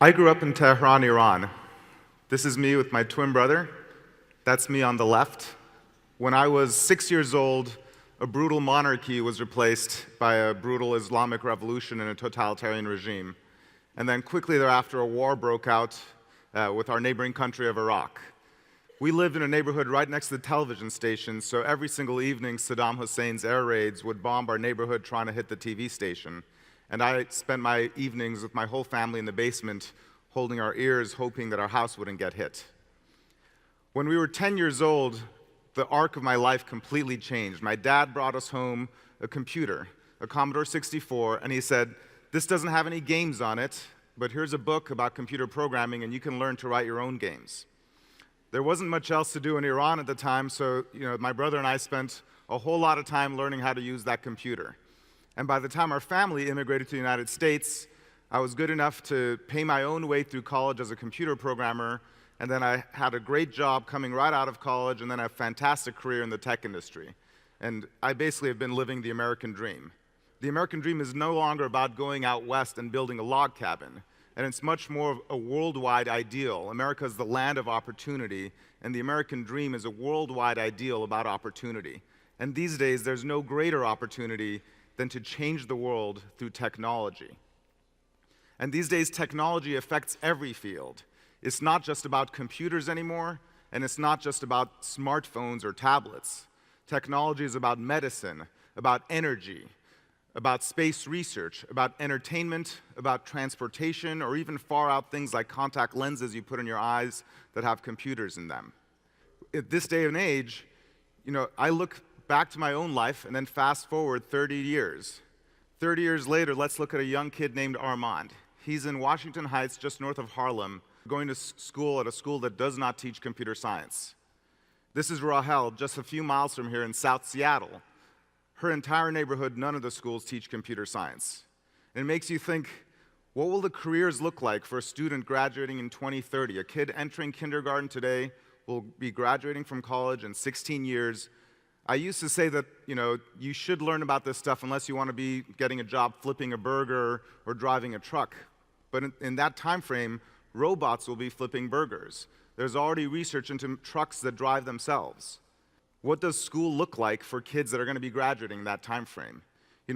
I grew up in Tehran, Iran. This is me with my twin brother. That's me on the left. When I was 6 years old, a brutal monarchy was replaced by a brutal Islamic revolution in a totalitarian regime. And then quickly thereafter, a war broke out with our neighboring country of Iraq. We lived in a neighborhood right next to the television station, so every single evening, Saddam Hussein's air raids would bomb our neighborhood trying to hit the TV station. And I spent my evenings with my whole family in the basement, holding our ears, hoping that our house wouldn't get hit. When we were 10 years old, the arc of my life completely changed. My dad brought us home a computer, a Commodore 64, and he said, "This doesn't have any games on it, but here's a book about computer programming, and you can learn to write your own games." There wasn't much else to do in Iran at the time, so my brother and I spent a whole lot of time learning how to use that computer. And by the time our family immigrated to the United States, I was good enough to pay my own way through college as a computer programmer, and then I had a great job coming right out of college, and then a fantastic career in the tech industry. And I basically have been living the American dream. The American dream is no longer about going out west and building a log cabin, and it's much more of a worldwide ideal. America is the land of opportunity, and the American dream is a worldwide ideal about opportunity. And these days, there's no greater opportunity than to change the world through technology. And these days, technology affects every field. It's not just about computers anymore, and it's not just about smartphones or tablets. Technology is about medicine, about energy, about space research, about entertainment, about transportation, or even far out things like contact lenses you put in your eyes that have computers in them. At this day and age, I look back to my own life and then fast forward 30 years. 30 years later, let's look at a young kid named Armand. He's in Washington Heights, just north of Harlem, going to school at a school that does not teach computer science. This is Rahel, just a few miles from here in South Seattle. Her entire neighborhood, none of the schools teach computer science. And it makes you think, what will the careers look like for a student graduating in 2030? A kid entering kindergarten today will be graduating from college in 16 years. I used to say that, you should learn about this stuff unless you want to be getting a job flipping a burger or driving a truck. But in that time frame, robots will be flipping burgers. There's already research into trucks that drive themselves. What does school look like for kids that are going to be graduating in that time frame?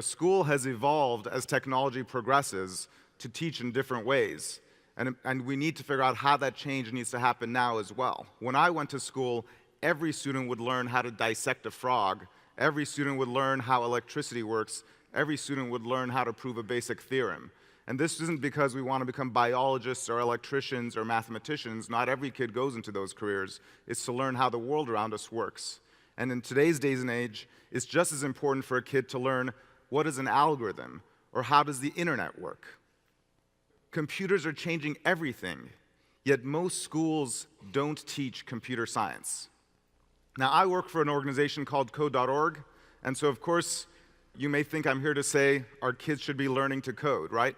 School has evolved as technology progresses to teach in different ways. And we need to figure out how that change needs to happen now as well. When I went to school, every student would learn how to dissect a frog. Every student would learn how electricity works. Every student would learn how to prove a basic theorem. And this isn't because we want to become biologists or electricians or mathematicians. Not every kid goes into those careers. It's to learn how the world around us works. And in today's days and age, it's just as important for a kid to learn what is an algorithm or how does the internet work. Computers are changing everything, yet most schools don't teach computer science. Now, I work for an organization called code.org, and so of course, you may think I'm here to say our kids should be learning to code, right?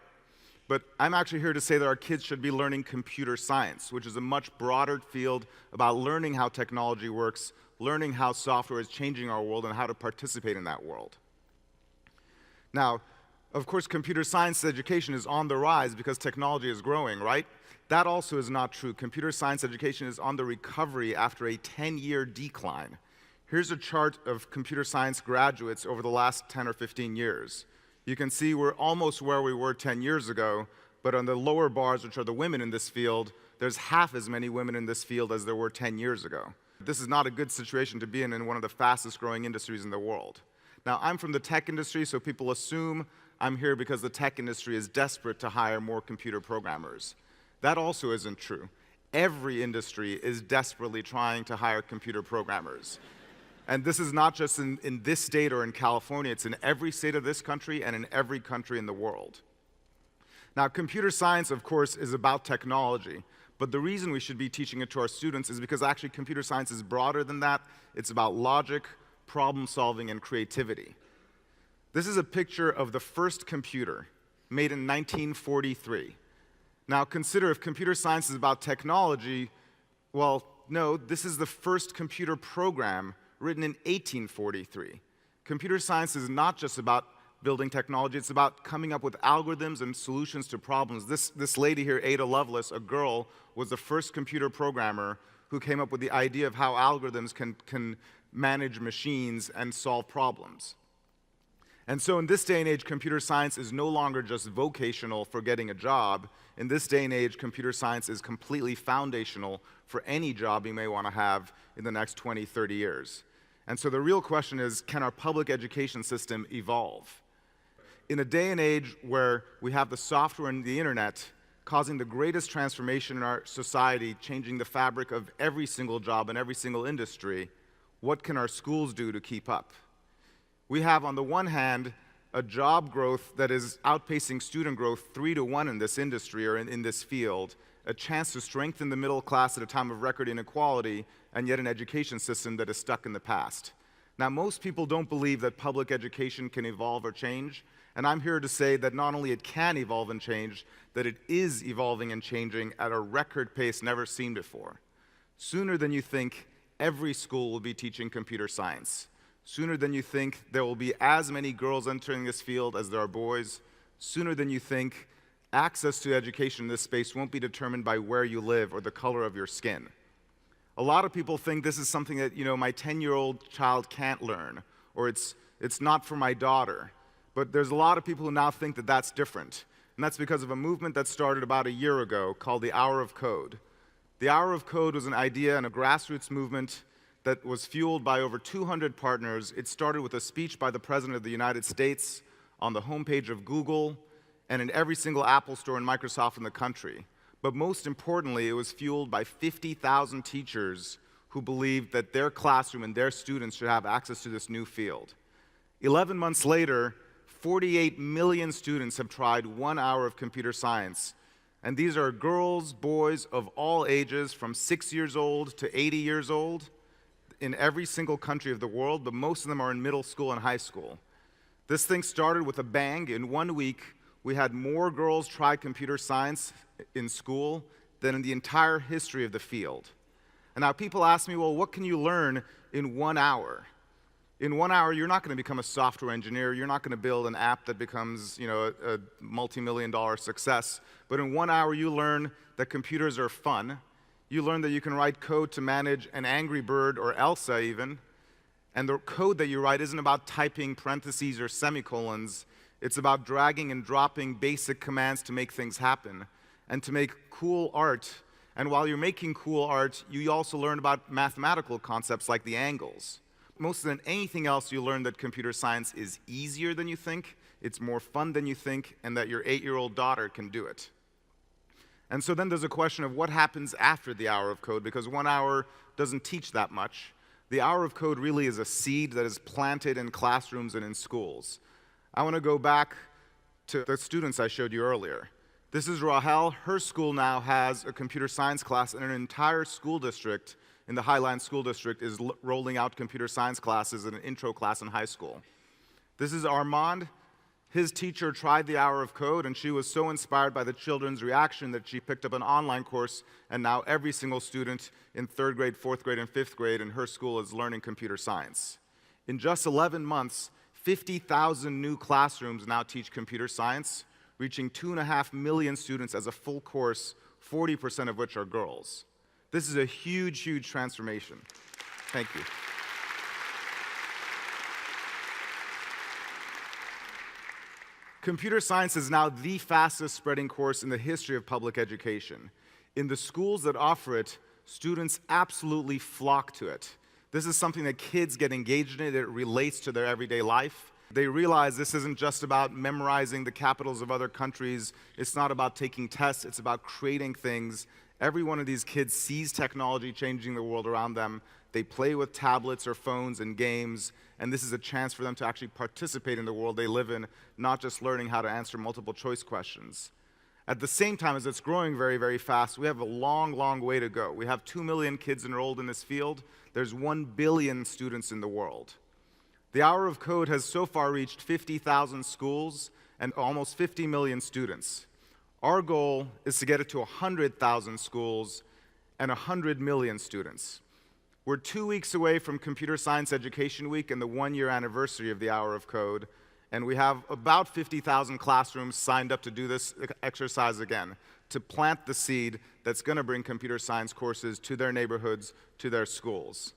But I'm actually here to say that our kids should be learning computer science, which is a much broader field about learning how technology works, learning how software is changing our world, and how to participate in that world. Now, of course, computer science education is on the rise because technology is growing, right? That also is not true. Computer science education is on the recovery after a 10-year decline. Here's a chart of computer science graduates over the last 10 or 15 years. You can see we're almost where we were 10 years ago, but on the lower bars, which are the women in this field, there's half as many women in this field as there were 10 years ago. This is not a good situation to be in one of the fastest growing industries in the world. Now, I'm from the tech industry, so people assume I'm here because the tech industry is desperate to hire more computer programmers. That also isn't true. Every industry is desperately trying to hire computer programmers. And this is not just in this state or in California, it's in every state of this country and in every country in the world. Now, computer science, of course, is about technology. But the reason we should be teaching it to our students is because actually computer science is broader than that. It's about logic, problem solving, and creativity. This is a picture of the first computer made in 1943. Now consider, if computer science is about technology, well, no, this is the first computer program written in 1843. Computer science is not just about building technology. It's about coming up with algorithms and solutions to problems. This lady here, Ada Lovelace, a girl, was the first computer programmer who came up with the idea of how algorithms can manage machines and solve problems. And so in this day and age, computer science is no longer just vocational for getting a job. In this day and age, computer science is completely foundational for any job you may want to have in the next 20, 30 years. And so the real question is, can our public education system evolve? In a day and age where we have the software and the internet causing the greatest transformation in our society, changing the fabric of every single job and every single industry, what can our schools do to keep up? We have, on the one hand, a job growth that is outpacing student growth 3 to 1 in this industry or in this field, a chance to strengthen the middle class at a time of record inequality, and yet an education system that is stuck in the past. Now, most people don't believe that public education can evolve or change, and I'm here to say that not only it can evolve and change, that it is evolving and changing at a record pace never seen before. Sooner than you think, every school will be teaching computer science. Sooner than you think, there will be as many girls entering this field as there are boys. Sooner than you think, access to education in this space won't be determined by where you live or the color of your skin. A lot of people think this is something that, my 10-year-old child can't learn, or it's not for my daughter. But there's a lot of people who now think that that's different. And that's because of a movement that started about a year ago called the Hour of Code. The Hour of Code was an idea and a grassroots movement that was fueled by over 200 partners. It started with a speech by the President of the United States on the homepage of Google and in every single Apple store and Microsoft in the country. But most importantly, it was fueled by 50,000 teachers who believed that their classroom and their students should have access to this new field. 11 months later, 48 million students have tried 1 hour of computer science. And these are girls, boys of all ages, from 6 years old to 80 years old, in every single country of the world, but most of them are in middle school and high school. This thing started with a bang. In 1 week, we had more girls try computer science in school than in the entire history of the field. And now people ask me, well, what can you learn in 1 hour? In 1 hour, you're not going to become a software engineer. You're not going to build an app that becomes, a multi-million-dollar success. But in 1 hour, you learn that computers are fun. You learn that you can write code to manage an Angry Bird or Elsa even. And the code that you write isn't about typing parentheses or semicolons. It's about dragging and dropping basic commands to make things happen and to make cool art. And while you're making cool art, you also learn about mathematical concepts like the angles. Most than anything else, you learn that computer science is easier than you think, it's more fun than you think, and that your 8-year-old daughter can do it. And so then there's a question of what happens after the Hour of Code, because 1 hour doesn't teach that much. The Hour of Code really is a seed that is planted in classrooms and in schools. I want to go back to the students I showed you earlier. This is Rahel. Her school now has a computer science class, and an entire school district in the Highline School District is rolling out computer science classes in an intro class in high school. This is Armand. His teacher tried the Hour of Code, and she was so inspired by the children's reaction that she picked up an online course, and now every single student in 3rd grade, 4th grade, and 5th grade in her school is learning computer science. In just 11 months, 50,000 new classrooms now teach computer science, reaching 2.5 million students as a full course, 40% of which are girls. This is a huge, huge transformation. Thank you. Computer science is now the fastest spreading course in the history of public education. In the schools that offer it, students absolutely flock to it. This is something that kids get engaged in. It relates to their everyday life. They realize this isn't just about memorizing the capitals of other countries. It's not about taking tests. It's about creating things. Every one of these kids sees technology changing the world around them. They play with tablets or phones and games, and this is a chance for them to actually participate in the world they live in, not just learning how to answer multiple choice questions. At the same time as it's growing very, very fast, we have a long, long way to go. We have 2 million kids enrolled in this field. There's 1 billion students in the world. The Hour of Code has so far reached 50,000 schools and almost 50 million students. Our goal is to get it to 100,000 schools and 100 million students. We're 2 weeks away from Computer Science Education Week and the 1-year anniversary of the Hour of Code, And we have about 50,000 classrooms signed up to do this exercise again, to plant the seed that's going to bring computer science courses to their neighborhoods, to their schools.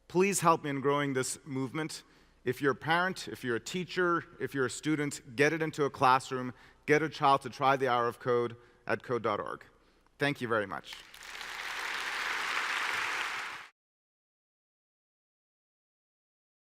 Please help me in growing this movement. If you're a parent, if you're a teacher, if you're a student, get it into a classroom, get a child to try the hour of code at code.org. Thank you very much.